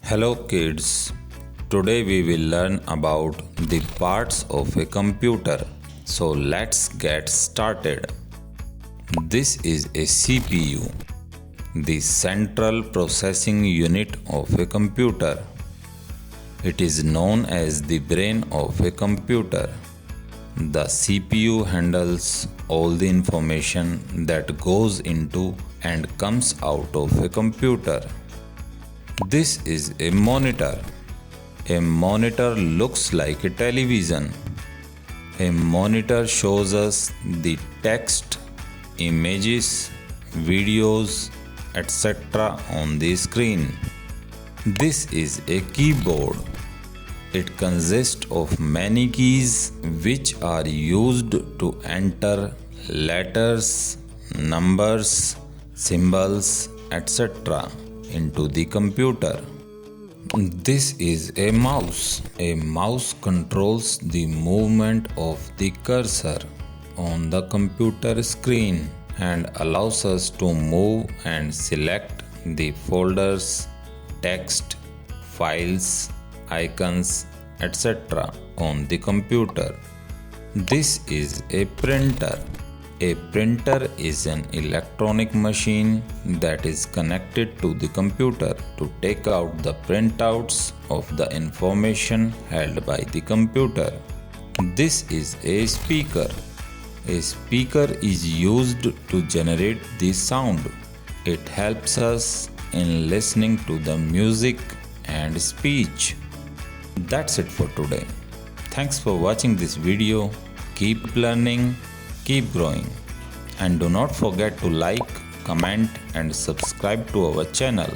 Hello kids, today we will learn about the parts of a computer. So let's get started. This is a CPU, the central processing unit of a computer. It is known as the brain of a computer. The CPU handles all the information that goes into and comes out of a computer. This is a monitor. A monitor looks like a television. A monitor shows us the text, images, videos, etc. on the screen. This is a keyboard. It consists of many keys which are used to enter letters, numbers, symbols, etc. into the computer. This is a mouse. A mouse controls the movement of the cursor on the computer screen and allows us to move and select the folders, text, files, icons, etc. on the computer. This is a printer. A printer is an electronic machine that is connected to the computer to take out the printouts of the information held by the computer. This is a speaker. A speaker is used to generate the sound. It helps us in listening to the music and speech. That's it for today. Thanks for watching this video. Keep learning. Keep growing, and do not forget to like, comment and subscribe to our channel.